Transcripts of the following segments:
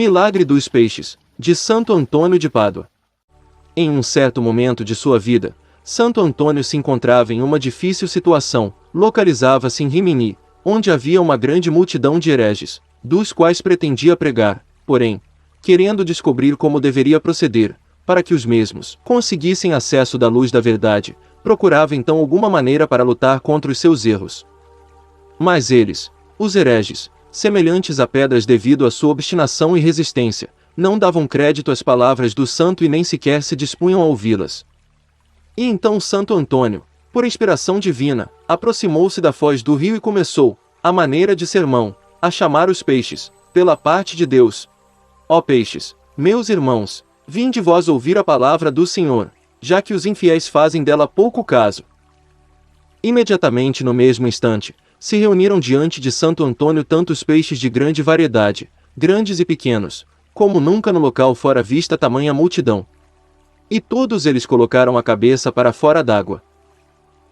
Milagre dos peixes, de Santo Antônio de Pádua. Em um certo momento de sua vida, Santo Antônio se encontrava em uma difícil situação. Localizava-se em Rimini, onde havia uma grande multidão de hereges, dos quais pretendia pregar, porém, querendo descobrir como deveria proceder, para que os mesmos conseguissem acesso da luz da verdade, procurava então alguma maneira para lutar contra os seus erros. Mas eles, os hereges, semelhantes a pedras devido à sua obstinação e resistência, não davam crédito às palavras do santo e nem sequer se dispunham a ouvi-las. E então Santo Antônio, por inspiração divina, aproximou-se da foz do rio e começou, à maneira de sermão, a chamar os peixes, pela parte de Deus. Ó peixes, meus irmãos, vinde vós ouvir a palavra do Senhor, já que os infiéis fazem dela pouco caso. Imediatamente no mesmo instante, se reuniram diante de Santo Antônio tantos peixes de grande variedade, grandes e pequenos, como nunca no local fora vista tamanha multidão. E todos eles colocaram a cabeça para fora d'água.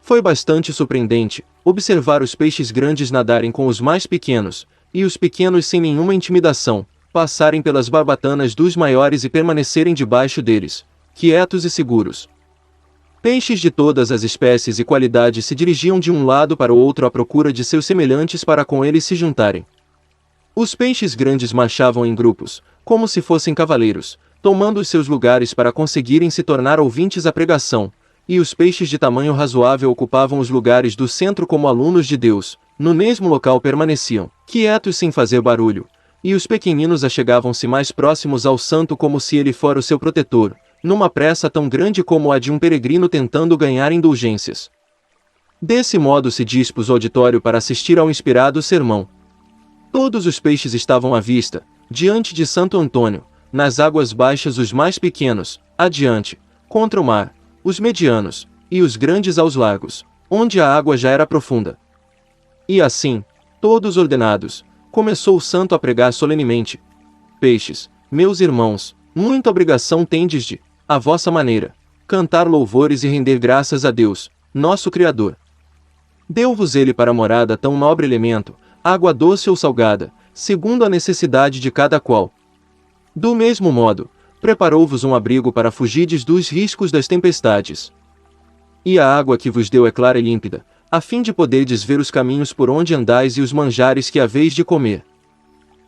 Foi bastante surpreendente observar os peixes grandes nadarem com os mais pequenos, e os pequenos sem nenhuma intimidação, passarem pelas barbatanas dos maiores e permanecerem debaixo deles, quietos e seguros. Peixes de todas as espécies e qualidades se dirigiam de um lado para o outro à procura de seus semelhantes para com eles se juntarem. Os peixes grandes marchavam em grupos, como se fossem cavaleiros, tomando os seus lugares para conseguirem se tornar ouvintes à pregação, e os peixes de tamanho razoável ocupavam os lugares do centro como alunos de Deus, no mesmo local permaneciam, quietos sem fazer barulho, e os pequeninos achegavam-se mais próximos ao santo como se ele fora o seu protetor, numa pressa tão grande como a de um peregrino tentando ganhar indulgências. Desse modo se dispôs o auditório para assistir ao inspirado sermão. Todos os peixes estavam à vista, diante de Santo Antônio, nas águas baixas os mais pequenos, adiante, contra o mar, os medianos, e os grandes aos largos, onde a água já era profunda. E assim, todos ordenados, começou o santo a pregar solenemente: Peixes, meus irmãos, muita obrigação tendes de, à vossa maneira, cantar louvores e render graças a Deus, nosso Criador. Deu-vos ele para morada tão nobre elemento, água doce ou salgada, segundo a necessidade de cada qual. Do mesmo modo, preparou-vos um abrigo para fugirdes dos riscos das tempestades. E a água que vos deu é clara e límpida, a fim de poderdes ver os caminhos por onde andais e os manjares que haveis de comer.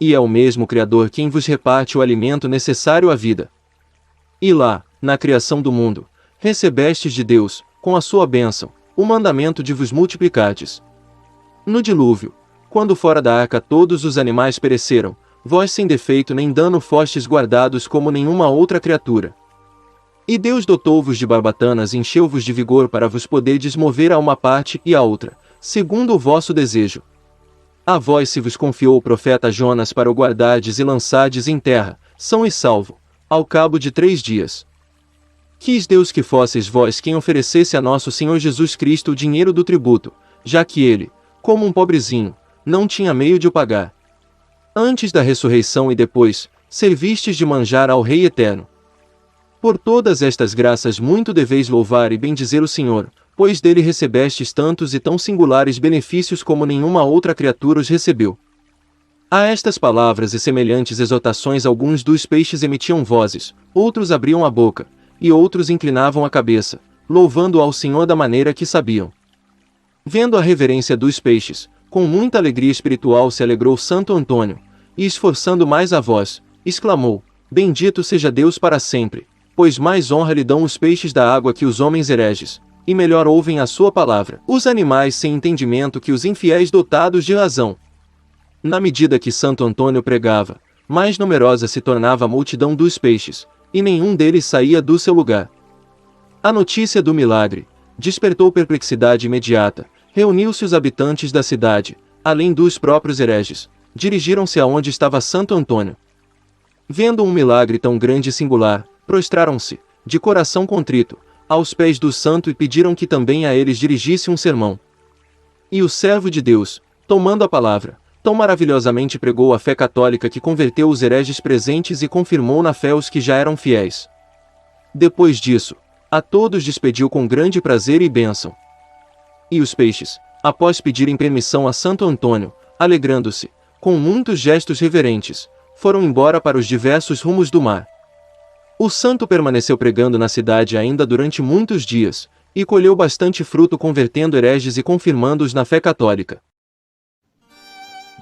E é o mesmo Criador quem vos reparte o alimento necessário à vida. E lá, na criação do mundo, recebestes de Deus, com a sua bênção, o mandamento de vos multiplicardes. No dilúvio, quando fora da arca todos os animais pereceram, vós sem defeito nem dano fostes guardados como nenhuma outra criatura. E Deus dotou-vos de barbatanas e encheu-vos de vigor para vos poderdes mover a uma parte e a outra, segundo o vosso desejo. A vós se vos confiou o profeta Jonas para o guardardes e lançardes em terra, são e salvo, ao cabo de 3 dias. Quis Deus que fosseis vós quem oferecesse a nosso Senhor Jesus Cristo o dinheiro do tributo, já que ele, como um pobrezinho, não tinha meio de o pagar. Antes da ressurreição e depois, servistes de manjar ao Rei Eterno. Por todas estas graças muito deveis louvar e bendizer o Senhor, pois dele recebestes tantos e tão singulares benefícios como nenhuma outra criatura os recebeu. A estas palavras e semelhantes exortações alguns dos peixes emitiam vozes, outros abriam a boca, e outros inclinavam a cabeça, louvando ao Senhor da maneira que sabiam. Vendo a reverência dos peixes, com muita alegria espiritual se alegrou Santo Antônio, e esforçando mais a voz, exclamou: Bendito seja Deus para sempre, pois mais honra lhe dão os peixes da água que os homens hereges, e melhor ouvem a sua palavra, os animais sem entendimento que os infiéis dotados de razão. Na medida que Santo Antônio pregava, mais numerosa se tornava a multidão dos peixes, e nenhum deles saía do seu lugar. A notícia do milagre despertou perplexidade imediata, reuniu-se os habitantes da cidade, além dos próprios hereges, dirigiram-se aonde estava Santo Antônio. Vendo um milagre tão grande e singular, prostraram-se, de coração contrito, aos pés do santo e pediram que também a eles dirigisse um sermão. E o servo de Deus, tomando a palavra, tão maravilhosamente pregou a fé católica que converteu os hereges presentes e confirmou na fé os que já eram fiéis. Depois disso, a todos despediu com grande prazer e bênção. E os peixes, após pedirem permissão a Santo Antônio, alegrando-se, com muitos gestos reverentes, foram embora para os diversos rumos do mar. O santo permaneceu pregando na cidade ainda durante muitos dias, e colheu bastante fruto convertendo hereges e confirmando-os na fé católica.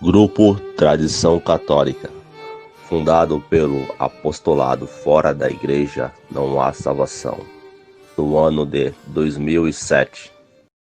Grupo Tradição Católica. Fundado pelo apostolado fora da igreja, não há salvação. Do ano de 2007.